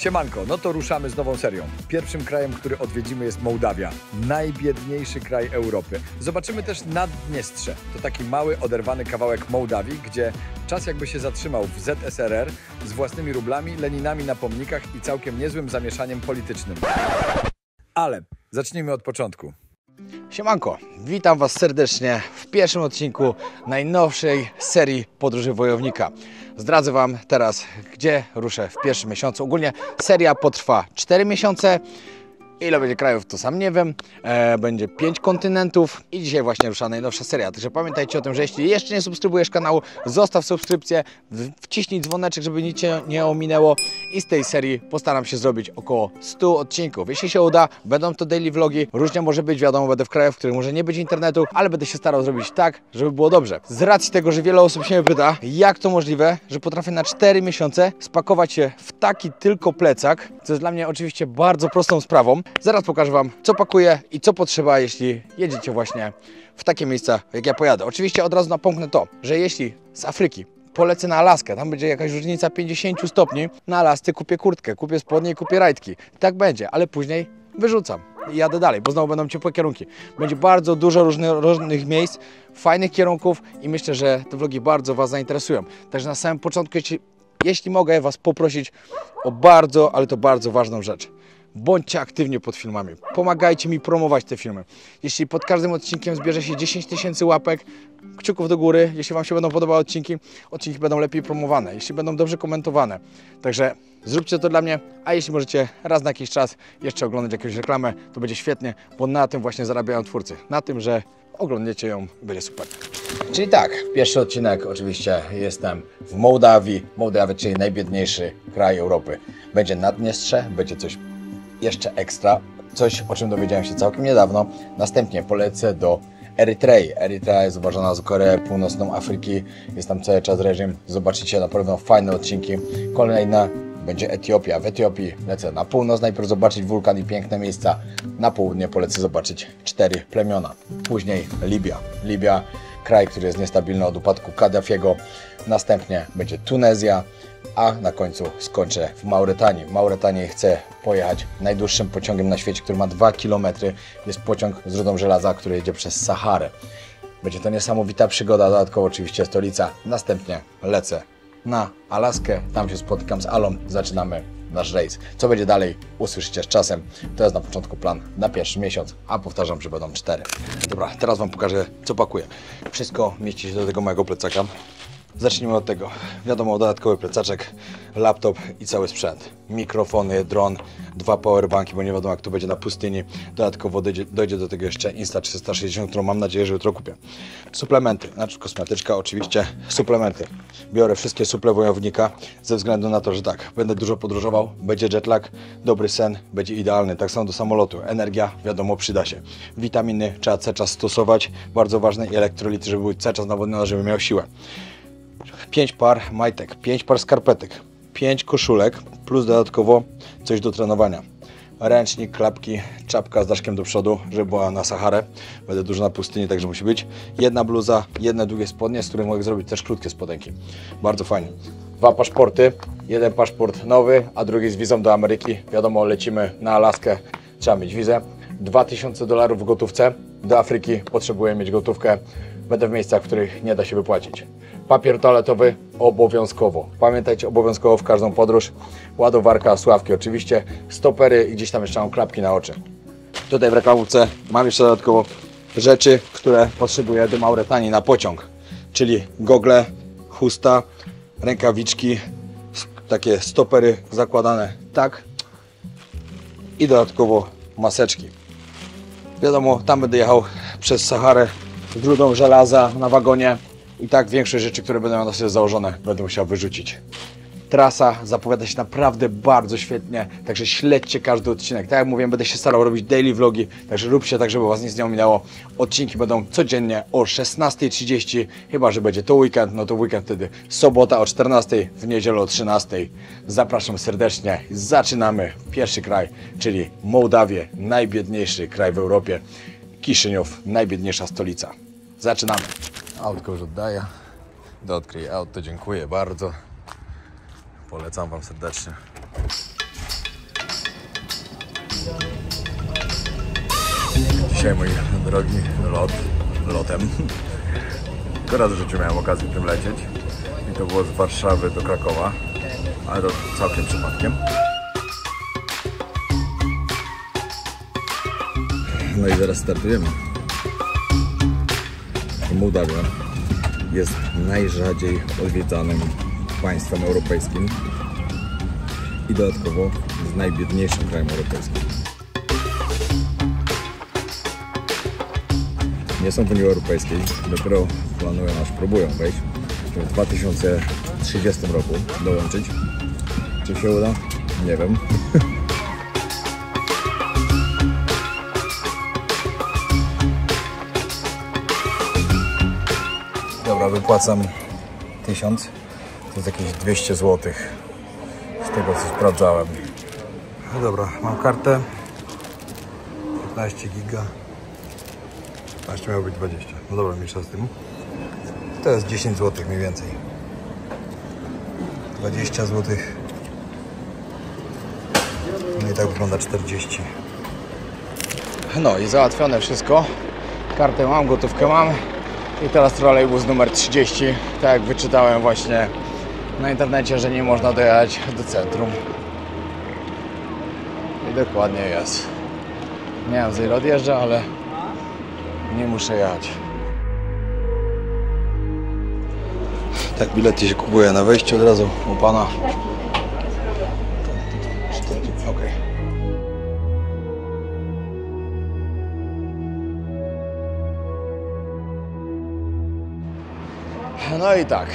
Siemanko, no to ruszamy z nową serią. Pierwszym krajem, który odwiedzimy, jest Mołdawia. Najbiedniejszy kraj Europy. Zobaczymy też Naddniestrze. To taki mały, oderwany kawałek Mołdawii, gdzie czas jakby się zatrzymał w ZSRR z własnymi rublami, Leninami na pomnikach i całkiem niezłym zamieszaniem politycznym. Ale zacznijmy od początku. Siemanko, witam Was serdecznie w pierwszym odcinku najnowszej serii Podróży Wojownika. Zdradzę Wam teraz, gdzie ruszę w pierwszym miesiącu. Ogólnie seria potrwa 4 miesiące. Ile będzie krajów, to sam nie wiem. Będzie 5 kontynentów i dzisiaj właśnie rusza najnowsza seria. Także pamiętajcie o tym, że jeśli jeszcze nie subskrybujesz kanału, zostaw subskrypcję, wciśnij dzwoneczek, żeby nic Cię nie ominęło. I z tej serii postaram się zrobić około 100 odcinków. Jeśli się uda, będą to daily vlogi. Różnie może być, wiadomo, będę w krajach, w których może nie być internetu, ale będę się starał zrobić tak, żeby było dobrze. Z racji tego, że wiele osób się mnie pyta, jak to możliwe, że potrafię na 4 miesiące spakować się w taki tylko plecak, co jest dla mnie oczywiście bardzo prostą sprawą. Zaraz pokażę Wam, co pakuję i co potrzeba, jeśli jedziecie właśnie w takie miejsca, jak ja pojadę. Oczywiście od razu napomknę to, że jeśli z Afryki polecę na Alaskę, tam będzie jakaś różnica 50 stopni, na Alasce kupię kurtkę, kupię spodnie i kupię rajtki. Tak będzie, ale później wyrzucam i jadę dalej, bo znowu będą ciepłe kierunki. Będzie bardzo dużo różnych miejsc, fajnych kierunków i myślę, że te vlogi bardzo Was zainteresują. Także na samym początku, jeśli mogę Was poprosić o bardzo, ale to bardzo ważną rzecz. Bądźcie aktywni pod filmami, pomagajcie mi promować te filmy. Jeśli pod każdym odcinkiem zbierze się 10 000 łapek, kciuków do góry, jeśli Wam się będą podobały odcinki będą lepiej promowane, jeśli będą dobrze komentowane. Także zróbcie to dla mnie, a jeśli możecie raz na jakiś czas jeszcze oglądać jakąś reklamę, to będzie świetnie, bo na tym właśnie zarabiają twórcy, na tym, że oglądacie ją, będzie super. Czyli tak, pierwszy odcinek oczywiście jestem w Mołdawii, czyli najbiedniejszy kraj Europy. Będzie Naddniestrze, będzie coś jeszcze ekstra, coś o czym dowiedziałem się całkiem niedawno. Następnie polecę do Erytrei. Erytrea jest uważana za Koreę Północną Afryki, jest tam cały czas reżim, zobaczycie na pewno fajne odcinki. Kolejna będzie Etiopia. W Etiopii lecę na północ, najpierw zobaczyć wulkan i piękne miejsca, na południe polecę zobaczyć 4 plemiona. Później Libia, kraj, który jest niestabilny od upadku Kaddafiego. Następnie będzie Tunezja, a na końcu skończę w Mauretanii. W Mauretanii chcę pojechać najdłuższym pociągiem na świecie, który ma 2 km. Jest pociąg z rudą żelaza, który jedzie przez Saharę. Będzie to niesamowita przygoda, dodatkowo oczywiście stolica. Następnie lecę na Alaskę, tam się spotykam z Alą, zaczynamy nasz rejs. Co będzie dalej, usłyszycie z czasem. To jest na początku plan na pierwszy miesiąc, a powtarzam, że będą 4. Dobra, teraz Wam pokażę, co pakuję. Wszystko mieści się do tego mojego plecaka. Zacznijmy od tego. Wiadomo, dodatkowy plecaczek, laptop i cały sprzęt. Mikrofony, dron, 2 powerbanki, bo nie wiadomo jak to będzie na pustyni. Dodatkowo dojdzie do tego jeszcze Insta360, którą mam nadzieję, że jutro kupię. Suplementy, znaczy kosmetyczka oczywiście, suplementy. Biorę wszystkie suple wojownika ze względu na to, że tak, będę dużo podróżował, będzie jetlag, dobry sen, będzie idealny. Tak samo do samolotu. Energia, wiadomo, przyda się. Witaminy trzeba cały czas stosować, bardzo ważne i elektrolity, żeby były cały czas nawodnione, żeby miał siłę. 5 par majtek, 5 par skarpetek, 5 koszulek, plus dodatkowo coś do trenowania. Ręcznik, klapki, czapka z daszkiem do przodu, żeby była na Saharę. Będę dużo na pustyni, także musi być. Jedna bluza, jedne długie spodnie, z których mogę zrobić też krótkie spodenki. Bardzo fajnie. 2 paszporty, jeden paszport nowy, a drugi z wizą do Ameryki. Wiadomo, lecimy na Alaskę, trzeba mieć wizę. $2000 w gotówce. Do Afryki potrzebuję mieć gotówkę. Będę w miejscach, w których nie da się wypłacić. Papier toaletowy obowiązkowo. Pamiętajcie, obowiązkowo w każdą podróż. Ładowarka, sławki oczywiście, stopery i gdzieś tam jeszcze mam klapki na oczy. Tutaj w reklamówce mam jeszcze dodatkowo rzeczy, które potrzebuję do Mauretanii na pociąg. Czyli gogle, chusta, rękawiczki, takie stopery zakładane tak i dodatkowo maseczki. Wiadomo, tam będę jechał przez Saharę z rudą żelaza na wagonie i tak większość rzeczy, które będą na sobie założone, będę musiał wyrzucić. Trasa zapowiada się naprawdę bardzo świetnie, także śledźcie każdy odcinek. Tak jak mówiłem, będę się starał robić daily vlogi, także róbcie tak, żeby Was nic nie ominęło. Odcinki będą codziennie o 16:30, chyba że będzie to weekend, no to weekend wtedy sobota o 14:00, w niedzielę o 13:00. Zapraszam serdecznie, zaczynamy. Pierwszy kraj, czyli Mołdawię, najbiedniejszy kraj w Europie. Kiszyniów, najbiedniejsza stolica. Zaczynamy. Autko już oddaję. Do odkryj auto, dziękuję bardzo. Polecam Wam serdecznie. Dzisiaj mój drogi lotem. Tylko raz w życiu miałem okazję tym lecieć i to było z Warszawy do Krakowa, ale to całkiem przypadkiem. No i zaraz startujemy. Mołdawia jest najrzadziej odwiedzanym państwem europejskim i dodatkowo jest najbiedniejszym krajem europejskim. Nie są w Unii Europejskiej, dopiero planują, aż próbują wejść, w 2030 roku dołączyć. Czy się uda? Nie wiem. Dobra, wypłacam 1000, to jest jakieś 200 zł z tego co sprawdzałem. No dobra, mam kartę 15 giga. 15 miało być 20. No dobra, mniejsza z tym. To jest 10 zł mniej więcej. 20 zł. No i tak wygląda 40. No i załatwione wszystko. Kartę mam, gotówkę mam. I teraz trolejbus numer 30. Tak jak wyczytałem właśnie na internecie, że nie można dojechać do centrum. I dokładnie jest. Nie wiem, z ile odjeżdża, ale nie muszę jechać. Tak bilety się kupuje na wejściu od razu u pana. Okej. No i tak.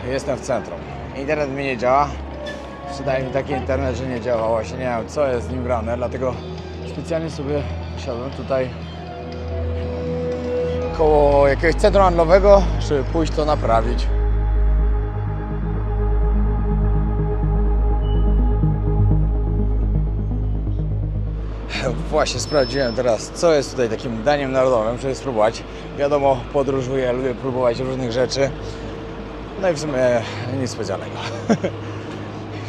Jestem w centrum. Internet mi nie działa. Przydaje mi taki internet, że nie działa. Właśnie nie wiem, co jest z nim grane, dlatego specjalnie sobie siadłem tutaj koło jakiegoś centrum handlowego, żeby pójść to naprawić. Właśnie sprawdziłem teraz, co jest tutaj takim daniem narodowym, żeby spróbować. Wiadomo, podróżuję, lubię próbować różnych rzeczy. No i w sumie nic specjalnego.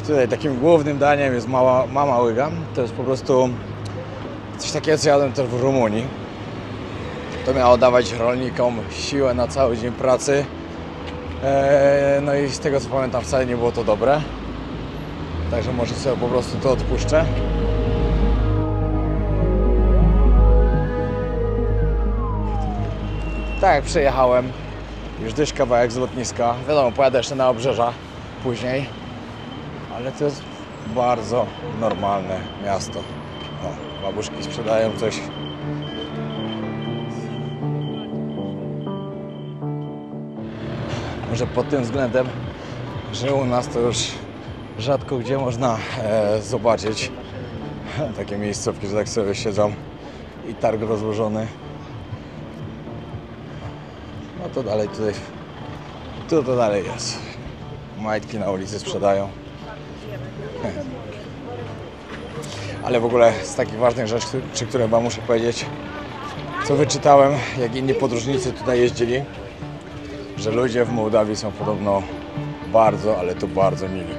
Tutaj takim głównym daniem jest mama łyga. To jest po prostu coś takiego, co jadłem też w Rumunii. To miało dawać rolnikom siłę na cały dzień pracy. No i z tego co pamiętam, wcale nie było to dobre. Także może sobie po prostu to odpuszczę. Tak jak przyjechałem, już dość kawałek z lotniska. Wiadomo, pojadę jeszcze na obrzeża później. Ale to jest bardzo normalne miasto. O, babuszki sprzedają coś. Może pod tym względem, że u nas to już rzadko gdzie można zobaczyć takie miejscówki, że tak sobie siedzą i targ rozłożony. No to dalej tutaj, to dalej jest. Majtki na ulicy sprzedają. Ale w ogóle z takich ważnych rzeczy, które wam muszę powiedzieć, co wyczytałem, jak inni podróżnicy tutaj jeździli, że ludzie w Mołdawii są podobno bardzo, ale to bardzo mili.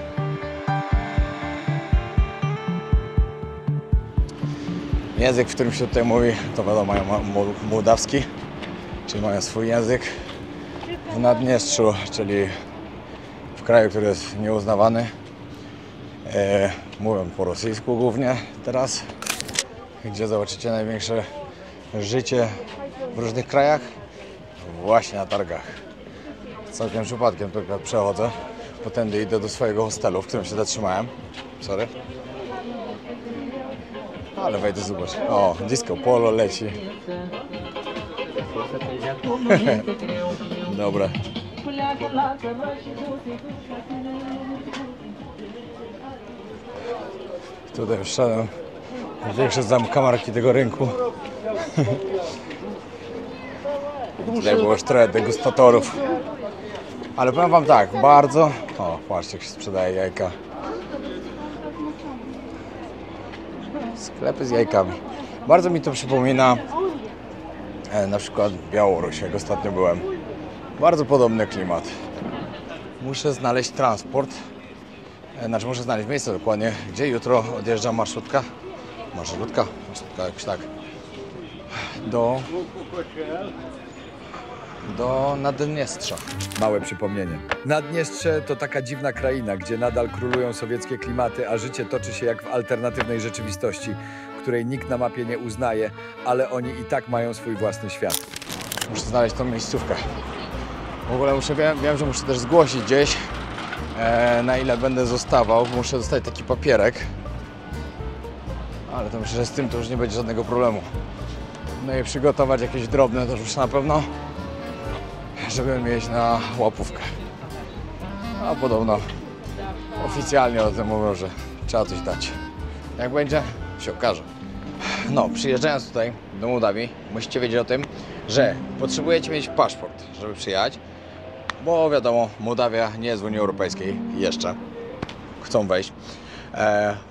Język, w którym się tutaj mówi, to wiadomo, mają mołdawski, czyli mają swój język. W Naddniestrzu, czyli w kraju, który jest nieuznawany, mówią po rosyjsku głównie teraz, gdzie zobaczycie największe życie w różnych krajach, właśnie na targach. Całkiem przypadkiem tylko przechodzę, potędy idę do swojego hostelu, w którym się zatrzymałem. Sorry. Ale wejdę, zobacz. O, disco polo leci. Dobra. Tutaj wszedłem. Większe zakamarki tego rynku. Tutaj było już trochę degustatorów. Ale powiem wam tak, bardzo... O, patrzcie, jak się sprzedaje jajka. Sklepy z jajkami. Bardzo mi to przypomina na przykład Białoruś, jak ostatnio byłem. Bardzo podobny klimat. Muszę znaleźć transport Znaczy muszę znaleźć miejsce dokładnie, gdzie jutro odjeżdża marszutka, jakoś tak, do Naddniestrza. Małe przypomnienie. Naddniestrze to taka dziwna kraina, gdzie nadal królują sowieckie klimaty, a życie toczy się jak w alternatywnej rzeczywistości, której nikt na mapie nie uznaje, ale oni i tak mają swój własny świat. Muszę znaleźć tą miejscówkę. W ogóle wiem, że muszę też zgłosić gdzieś, na ile będę zostawał. Muszę dostać taki papierek. Ale to myślę, że z tym to już nie będzie żadnego problemu. No i przygotować jakieś drobne też już na pewno, żeby mieć na łapówkę. A podobno oficjalnie o tym mówią, że trzeba coś dać. Jak będzie, się okaże. No, przyjeżdżając tutaj do Mołdawii, musicie wiedzieć o tym, że potrzebujecie mieć paszport, żeby przyjechać, bo wiadomo, Mołdawia nie jest w Unii Europejskiej jeszcze. Chcą wejść.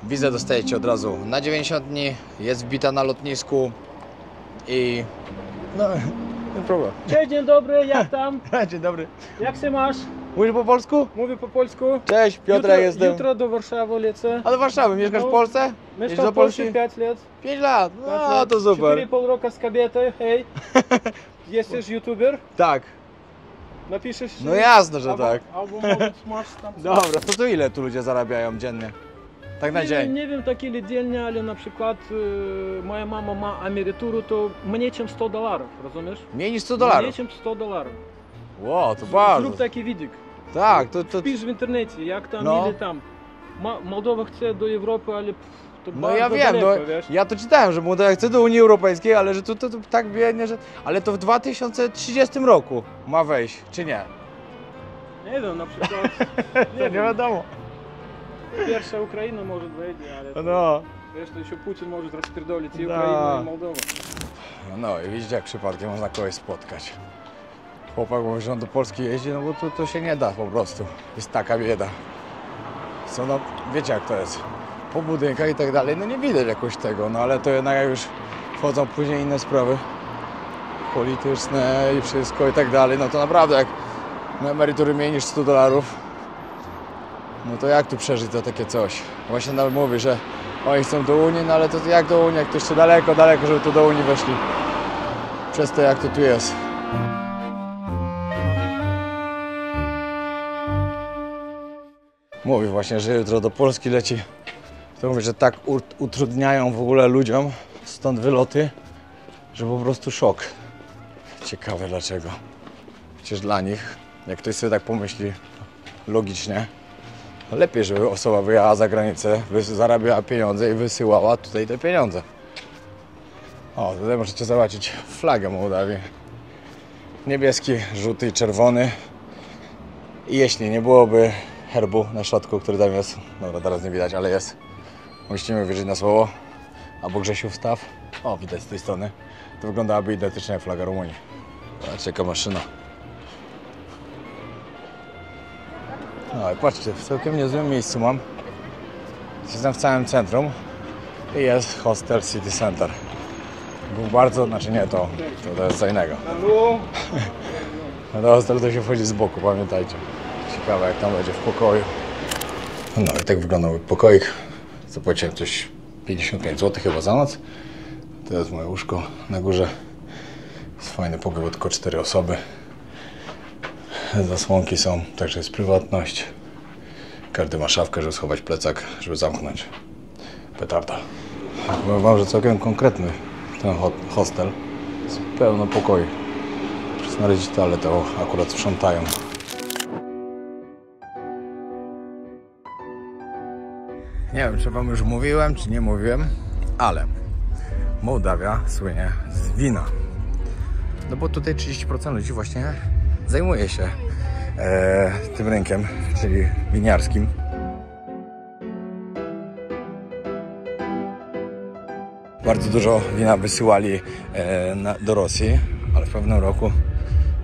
Wizę dostajecie od razu na 90 dni, jest wbita na lotnisku i no, nie problem. Cześć, dzień dobry, jak tam? Dzień dobry. Jak się masz? Mówisz po polsku? Mówię po polsku. Cześć, Piotrek jestem. Jutro do Warszawy lecę. A do Warszawy, mieszkasz w Polsce? Mieszkam w Polsce 5 lat. 5 lat, no to super. 4,5 roku z kobietą, hej. Jesteś youtuber? Tak. Napiszesz? No jasne, że tak. Albo może masz tam coś. Dobra, to ile tu ludzie zarabiają dziennie? Tak na dzień. Nie wiem tak ile dziennie, ale na przykład moja mama ma emeryturę, to mniej niż $100, rozumiesz? Mniej niż $100? Mniej niż $100. Wow, to bardzo. Zrób taki widok. Tak, to... Wpisz w internecie, jak tam, No. ile tam. Mołdowa chce do Europy, ale to No bardzo ja wiem, daleko, wiesz? ja to czytałem, że Mołdawia chce do Unii Europejskiej, ale że to tak biednie, że... Ale to w 2030 roku ma wejść, czy nie? Nie wiem, na przykład, Nie wiadomo. pierwsza Ukraina może wejdzie, ale to, No. wiesz, to jeszcze Putin może rozpierdolić i Da. Ukrainę i Mołdowę. No i widzicie, jak przypadkiem można kogoś spotkać. Chłopak mówi, że on do Polski jeździ, no bo to się nie da po prostu. Jest taka bieda. Co no, wiecie jak to jest. Po budynkach i tak dalej, no nie widać jakoś tego, no ale to jednak jak już wchodzą później inne sprawy polityczne i wszystko i tak dalej, no to naprawdę jak na emerytury mniej niż $100, no to jak tu przeżyć to takie coś? Właśnie nawet mówi, że oni chcą do Unii, no ale to jak do Unii, jak to jeszcze daleko, żeby tu do Unii weszli. Przez to jak to tu jest. Mówi właśnie, że jutro do Polski leci. To mówi, że tak utrudniają w ogóle ludziom stąd wyloty, że po prostu szok. Ciekawe dlaczego. Przecież dla nich, jak ktoś sobie tak pomyśli logicznie, lepiej, żeby osoba wyjechała za granicę, zarabiała pieniądze i wysyłała tutaj te pieniądze. O, tutaj możecie zobaczyć flagę Mołdawii. Niebieski, żółty i czerwony. I jeśli nie byłoby herbu na środku, który tam jest, dobra, teraz nie widać, ale jest. Musimy wierzyć na słowo. Albo Grzesiu wstaw. O, widać z tej strony. To wyglądałaby identycznie jak flaga Rumunii. Patrzcie, jaka maszyna. No i patrzcie, w całkiem niezłym miejscu mam. Jestem w całym centrum i jest hostel City Center. Był bardzo, znaczy nie, to jest co innego. No do hostelu to się wchodzi z boku, pamiętajcie. Ciekawe jak tam będzie w pokoju. No i tak wyglądał mój pokoik. Zapłaciłem coś 55 zł chyba za noc. To jest moje łóżko na górze. Jest fajny pokój, bo tylko 4 osoby. Zasłonki są, także jest prywatność. Każdy ma szafkę, żeby schować plecak, żeby zamknąć. Petarda. Powiem wam, że całkiem konkretny ten hostel. Jest pełno pokoi. Muszę znaleźć toaletę, o, akurat sprzątają. Nie wiem, czy wam już mówiłem, czy nie mówiłem, ale Mołdawia słynie z wina. No bo tutaj 30% ludzi właśnie zajmuje się tym rynkiem, czyli winiarskim. Bardzo dużo wina wysyłali do Rosji, ale w pewnym roku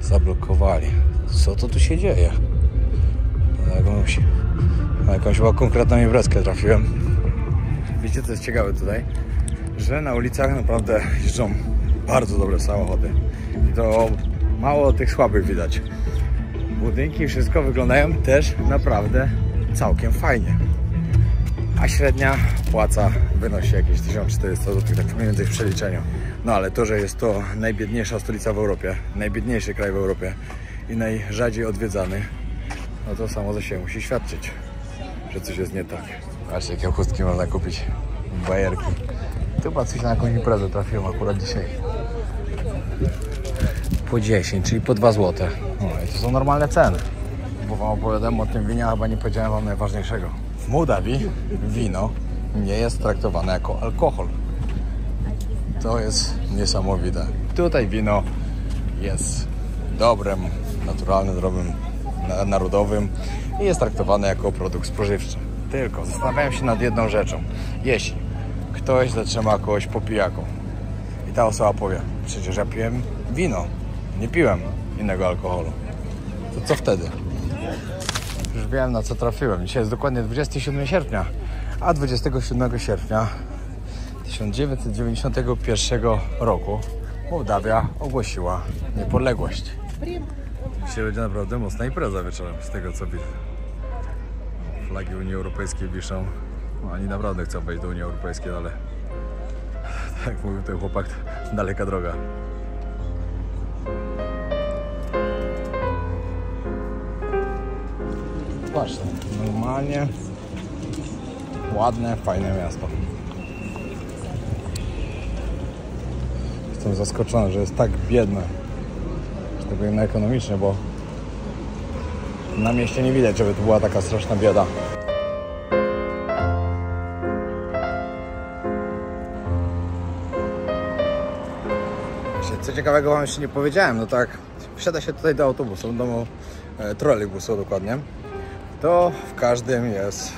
zablokowali. Co to tu się dzieje? Na jakąś chyba konkretną imprezkę trafiłem. Wiecie, co jest ciekawe tutaj? Że na ulicach naprawdę jeżdżą bardzo dobre samochody. I to mało tych słabych widać. Budynki i wszystko wyglądają też naprawdę całkiem fajnie. średnia płaca wynosi jakieś 1400 zł, tak mniej więcej w przeliczeniu. No ale to, że jest to najbiedniejsza stolica w Europie, najbiedniejszy kraj w Europie i najrzadziej odwiedzany, no to samo za siebie musi świadczyć, że coś jest nie tak. Patrzcie, jakie chustki można kupić, bajerki. Chyba coś na jakąś imprezę trafiłem akurat dzisiaj. Po 10, czyli po 2 zł. No i to są normalne ceny. Bo wam opowiadałem o tym winie, a chyba nie powiedziałem wam najważniejszego. W Mołdawii wino nie jest traktowane jako alkohol. To jest niesamowite. Tutaj wino jest dobrem, naturalnym, dobrem narodowym i jest traktowane jako produkt spożywczy. Tylko zastanawiałem się nad jedną rzeczą. Jeśli ktoś zatrzyma kogoś po pijaku i ta osoba powie, przecież ja piłem wino, nie piłem innego alkoholu, to co wtedy? Już wiem, na co trafiłem. Dzisiaj jest dokładnie 27 sierpnia, a 27 sierpnia 1991 roku Mołdawia ogłosiła niepodległość. Dzisiaj będzie naprawdę mocna impreza wieczorem, z tego co widzę. Flagi Unii Europejskiej wiszą. No, oni naprawdę chcą wejść do Unii Europejskiej, ale tak jak mówił ten chłopak, daleka droga. Patrzcie, normalnie ładne, fajne miasto. Jestem zaskoczony, że jest tak biedne, że tak powiem ekonomicznie, bo na mieście nie widać, żeby tu była taka straszna bieda. Co ciekawego wam jeszcze nie powiedziałem, no tak, wsiada się tutaj do autobusu, do trolejbusu dokładnie, to w każdym jest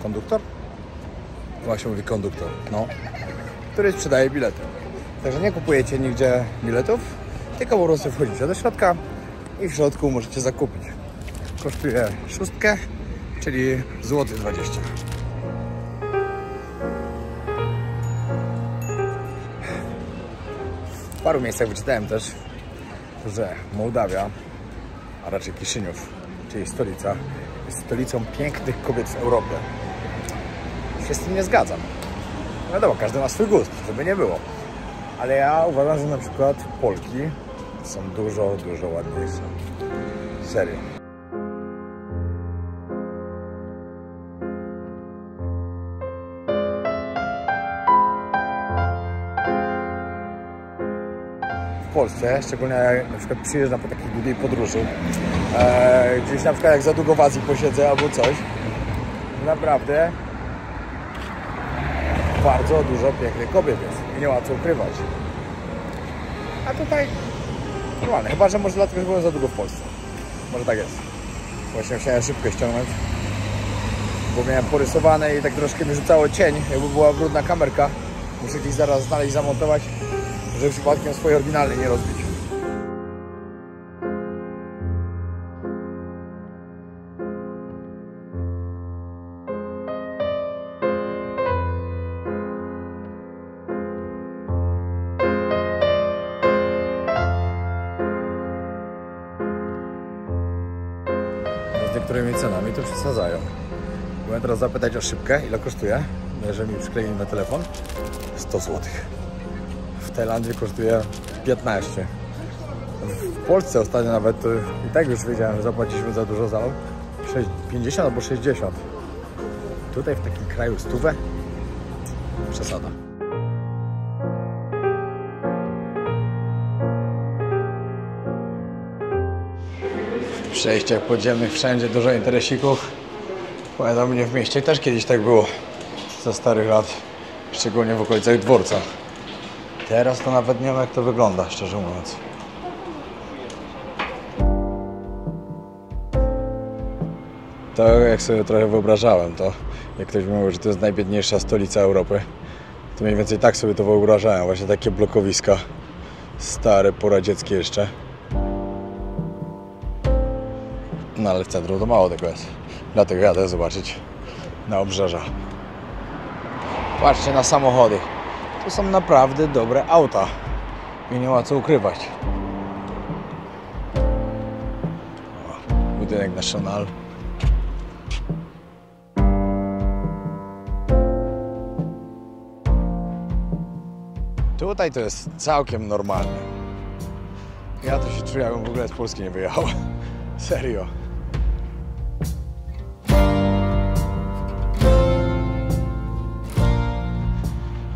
konduktor, właśnie mówi konduktor, no, który sprzedaje bilety. Także nie kupujecie nigdzie biletów, tylko po prostu wchodzicie do środka i w środku możecie zakupić. Kosztuje 6, czyli złoty 20. W paru miejscach wyczytałem też, że Mołdawia, a raczej Kiszyniów, czyli stolica, jest stolicą pięknych kobiet w Europie. Się z tym nie zgadzam. Wiadomo, każdy ma swój gust, żeby nie było. Ale ja uważam, że na przykład Polki są dużo, dużo ładniejsze. Serio. W Polsce, szczególnie jak na przykład przyjeżdżam po takiej długiej podróży, gdzieś na przykład jak za długo w Azji posiedzę albo coś, naprawdę bardzo dużo pięknych kobiet jest i nie ma co ukrywać. A tutaj normalne, chyba że może dlatego, że byłem za długo w Polsce. Może tak jest. Właśnie chciałem szybko ściągnąć, bo miałem porysowane i tak troszkę mi rzucało cień, jakby była brudna kamerka. Muszę gdzieś zaraz znaleźć, zamontować, żeby przypadkiem swojej oryginalnej nie rozbić. Z niektórymi cenami to przesadzają. Mogę teraz zapytać o szybkę, ile kosztuje, jeżeli mi przykleili na telefon. 100 zł. W Tajlandii kosztuje 15. W Polsce ostatnio nawet, i tak już wiedziałem, że zapłaciliśmy za dużo za 50 albo 60. Tutaj w takim kraju 100? Przesada. W przejściach podziemnych wszędzie dużo interesików. Pamiętam, mnie w mieście też kiedyś tak było. Za starych lat. Szczególnie w okolicach dworca. Teraz to nawet nie wiem, jak to wygląda, szczerze mówiąc. To jak sobie trochę wyobrażałem, to jak ktoś mi mówił, że to jest najbiedniejsza stolica Europy, to mniej więcej tak sobie to wyobrażałem. Właśnie takie blokowiska stare, poradzieckie jeszcze. No ale w centrum to mało tego jest. Dlatego jadę zobaczyć na obrzeża. Patrzcie na samochody. To są naprawdę dobre auta. I nie ma co ukrywać. O, budynek National. Tutaj to jest całkiem normalne. Ja to się czuję, jakbym w ogóle z Polski nie wyjechał. Serio.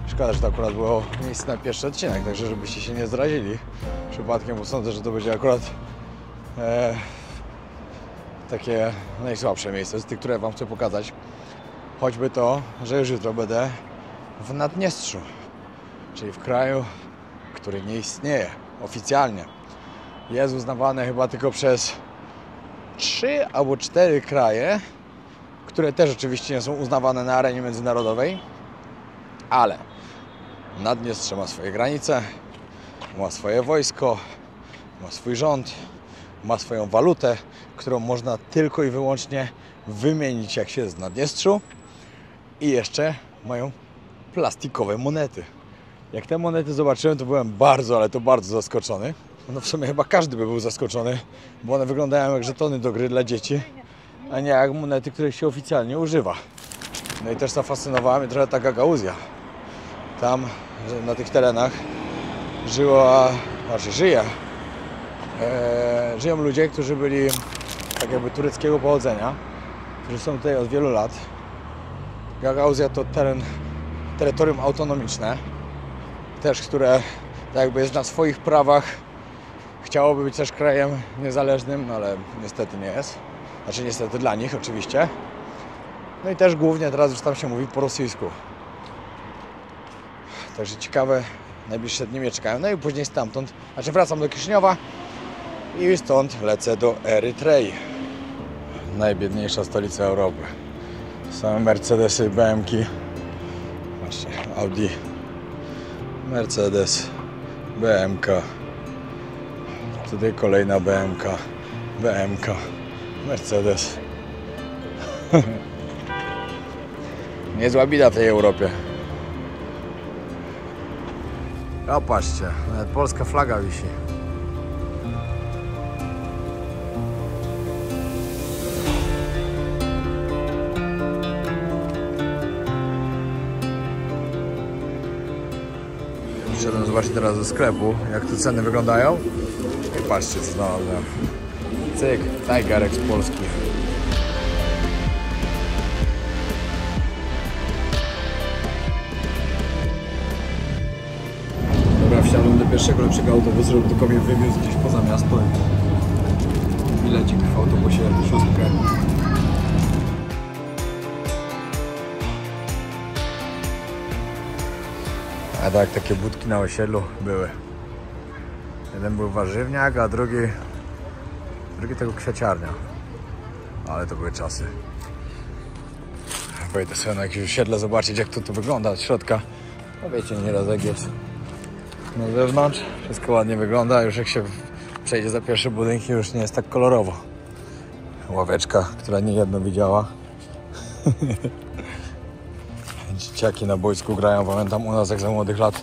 Szkoda, że to akurat było miejsce na pierwszy odcinek, także żebyście się nie zrazili przypadkiem, bo sądzę, że to będzie akurat takie najsłabsze miejsce z tych, które wam chcę pokazać. Choćby to, że już jutro będę w Naddniestrzu, czyli w kraju, który nie istnieje oficjalnie. Jest uznawane chyba tylko przez 3 albo 4 kraje, które też oczywiście nie są uznawane na arenie międzynarodowej, ale Naddniestrze ma swoje granice, ma swoje wojsko, ma swój rząd, ma swoją walutę, którą można tylko i wyłącznie wymienić, jak się jest w Naddniestrzu, i jeszcze mają plastikowe monety. Jak te monety zobaczyłem, to byłem bardzo, ale to bardzo zaskoczony. No w sumie chyba każdy by był zaskoczony, bo one wyglądają jak żetony do gry dla dzieci, a nie jak monety, których się oficjalnie używa. No i też zafascynowała mnie trochę ta Gagauzja. Tam, na tych terenach żyją ludzie, którzy byli tak jakby tureckiego pochodzenia, którzy są tutaj od wielu lat. Gagauzja to terytorium autonomiczne, też które tak jakby jest na swoich prawach. Chciałoby być też krajem niezależnym, no ale niestety nie jest. Znaczy niestety dla nich oczywiście. No i też głównie teraz już tam się mówi po rosyjsku. Także ciekawe, najbliższe dni mnie czekają. No i później stamtąd, znaczy wracam do Kiszyniowa i stąd lecę do Erytrei. Najbiedniejsza stolica Europy. Same Mercedesy, BMW-ki. Patrzcie, Audi, Mercedes, BMK. Tutaj kolejna BMK, Mercedes. Niezła bida w tej Europie. O, patrzcie, nawet polska flaga wisi. Przyszedłem zobaczyć teraz do sklepu, jak tu ceny wyglądają. I patrzcie, co znalazłem. Cyk, Tiger-X polski. Dobra, wsiadłem do pierwszego lepszego autobusu, żeby tylko mnie wywiózł gdzieś poza miasto. Bilecik w autobusie, 6. A tak, takie budki na osiedlu były. Jeden był warzywniak, a drugi tego kwiaciarnia. Ale to były czasy. Pojedę sobie na jakieś osiedle zobaczyć, jak to tu wygląda od środka. No wiecie, nieraz jak jest na zewnątrz. Wszystko ładnie wygląda. Już jak się przejdzie za pierwsze budynki, już nie jest tak kolorowo. Ławeczka, która nie jedno widziała. Dzieciaki na boisku grają. Pamiętam u nas, jak za młodych lat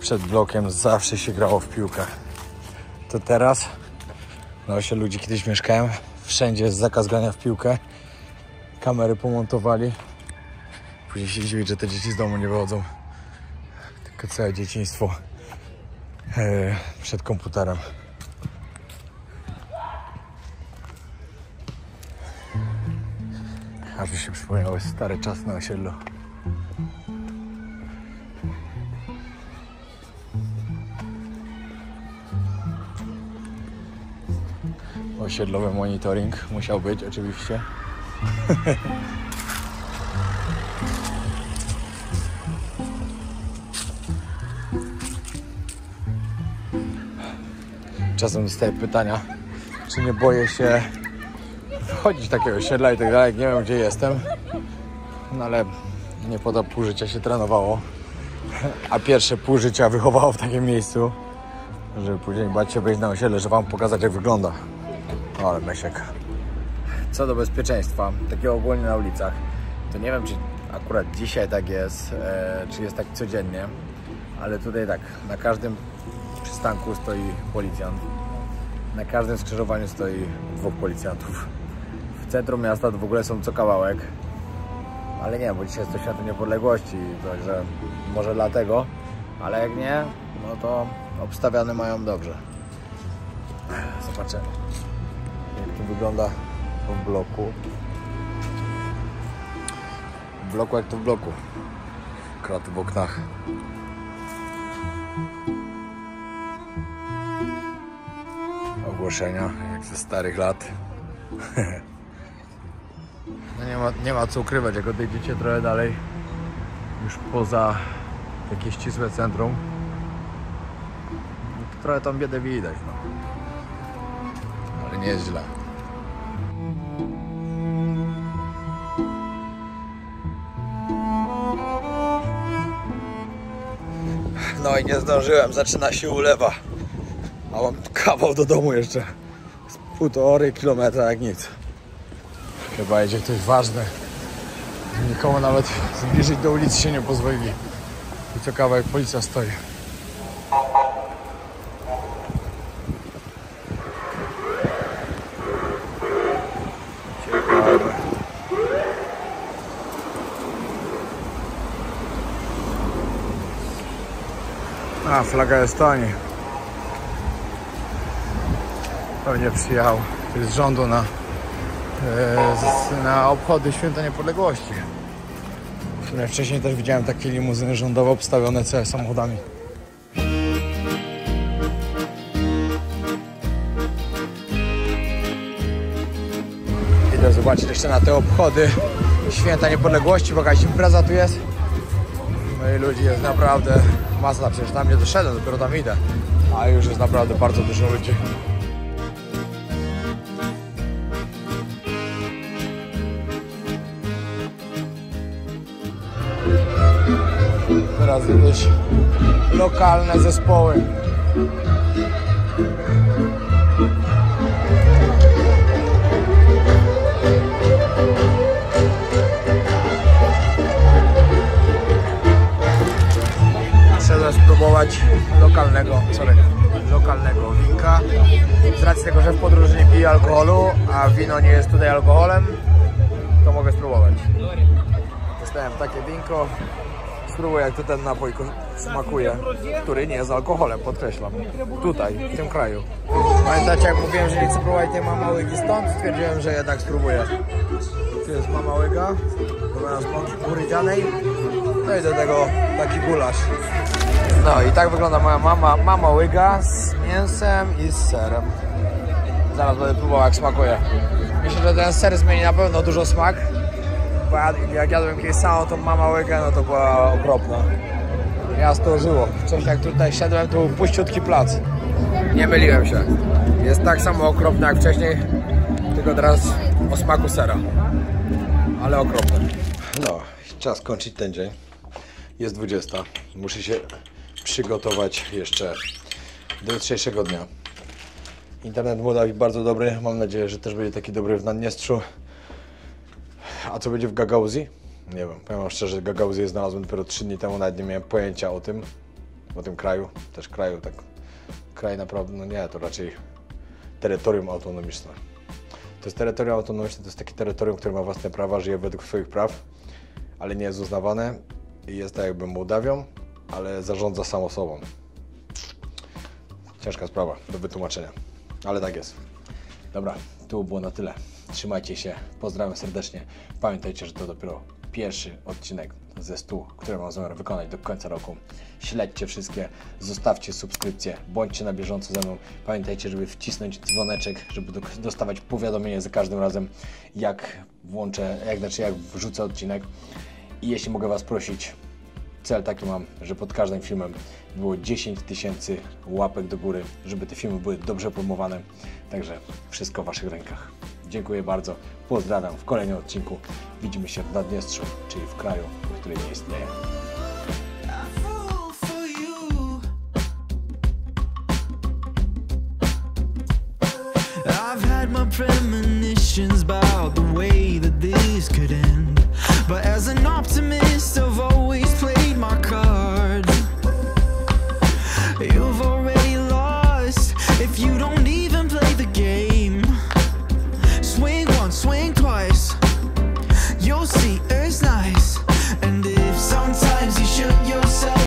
przed blokiem zawsze się grało w piłkę. To teraz na osiedlu, gdzie kiedyś mieszkałem, wszędzie jest zakaz grania w piłkę. Kamery pomontowali. Później się dziwić, że te dzieci z domu nie wychodzą. Tylko całe dzieciństwo przed komputerem. Aż mi się przypomniały stare czasy na osiedlu. Osiedlowy monitoring musiał być oczywiście. Czasem dostaję pytania, czy nie boję się wchodzić w takie osiedla i tak dalej. Nie wiem, gdzie jestem, no ale nie poda pół życia się trenowało, a pierwsze pół życia wychowało w takim miejscu, żeby później bać się wejść na osiedle, żeby wam pokazać, jak wygląda. No ale Mesiek. Co do bezpieczeństwa, takiego ogólnie na ulicach, to nie wiem, czy akurat dzisiaj tak jest, czy jest tak codziennie, ale tutaj tak, na każdym przystanku stoi policjant, na każdym skrzyżowaniu stoi 2 policjantów. W centrum miasta to w ogóle są co kawałek, ale nie, bo dzisiaj jest to Święto Niepodległości, także może dlatego, ale jak nie, no to obstawiane mają dobrze. Zobaczę, jak to wygląda w bloku. W bloku jak to w bloku. Kraty w oknach. Ogłoszenia jak ze starych lat. No nie ma co ukrywać, jak odejdziecie trochę dalej, już poza takie ścisłe centrum, no to trochę tą biedę widać, no. Ale nie jest źle. No i nie zdążyłem, zaczyna się ulewa. A mam kawał do domu jeszcze. Z 1,5 kilometra jak nic. Chyba jedzie ktoś ważny. Nikomu nawet zbliżyć do ulicy się nie pozwolili. I co kawałek policja stoi. Ciekawe. A, flaga Estonii. Pewnie przyjechał z rządu na obchody Święta Niepodległości. Wcześniej też widziałem takie limuzyny rządowe obstawione całe samochodami. Idę zobaczyć jeszcze na te obchody Święta Niepodległości, bo jakaś impreza tu jest. No i ludzi jest naprawdę masa, przecież tam nie doszedłem, dopiero tam idę. A już jest naprawdę bardzo dużo ludzi. Teraz jakieś lokalne zespoły. Przyszedłem spróbować lokalnego winka. Z racji tego, że w podróży nie piję alkoholu, a wino nie jest tutaj alkoholem, to mogę spróbować. Dostałem takie winko. Spróbuję, jak to ten napój smakuje, który nie jest alkoholem, podkreślam. Tutaj, w tym kraju. Pamiętacie, jak mówiłem, że nie chcę próbować tej mama łygi stąd? Stwierdziłem, że jednak spróbuję. Tu jest mama łyga, dobra z mąki kukurydzianej. No i do tego taki gulasz. No i tak wygląda moja mama łyga z mięsem i z serem. Zaraz będę próbował, jak smakuje. Myślę, że ten ser zmieni na pewno dużo smak. Bo jak jadłem kiedyś samą tą mama łygę, no to była okropna. Miasto żyło. Wcześniej jak tutaj szedłem, to był puściutki plac. Nie myliłem się. Jest tak samo okropne jak wcześniej, tylko teraz o smaku sera. Ale okropne. No, czas kończyć ten dzień. Jest 20. Muszę się przygotować jeszcze do jutrzejszego dnia. Internet w Mołdawii bardzo dobry. Mam nadzieję, że też będzie taki dobry w Naddniestrzu. A co będzie w Gagauzji? Nie wiem. Powiem wam szczerze, Gagauzję znalazłem dopiero 3 dni temu. Nawet nie miałem pojęcia o tym kraju. Też kraju, tak. Kraj naprawdę, no nie, to raczej terytorium autonomiczne. To jest terytorium autonomiczne, to jest takie terytorium, które ma własne prawa, żyje według swoich praw, ale nie jest uznawane i jest tak jakby Mołdawią, ale zarządza samo sobą. Ciężka sprawa do wytłumaczenia, ale tak jest. Dobra, to było na tyle. Trzymajcie się, pozdrawiam serdecznie. Pamiętajcie, że to dopiero pierwszy odcinek ze 100, który mam zamiar wykonać do końca roku. Śledźcie wszystkie, zostawcie subskrypcję, bądźcie na bieżąco ze mną. Pamiętajcie, żeby wcisnąć dzwoneczek, żeby dostawać powiadomienie za każdym razem, jak wrzucę odcinek. I jeśli mogę was prosić, cel taki mam, że pod każdym filmem było 10 000 łapek do góry, żeby te filmy były dobrze promowane. Także wszystko w waszych rękach. Dziękuję bardzo, pozdrawiam w kolejnym odcinku. Widzimy się w Naddniestrzu, czyli w kraju, który nie istnieje. I've had my premonitions about the way that this could end.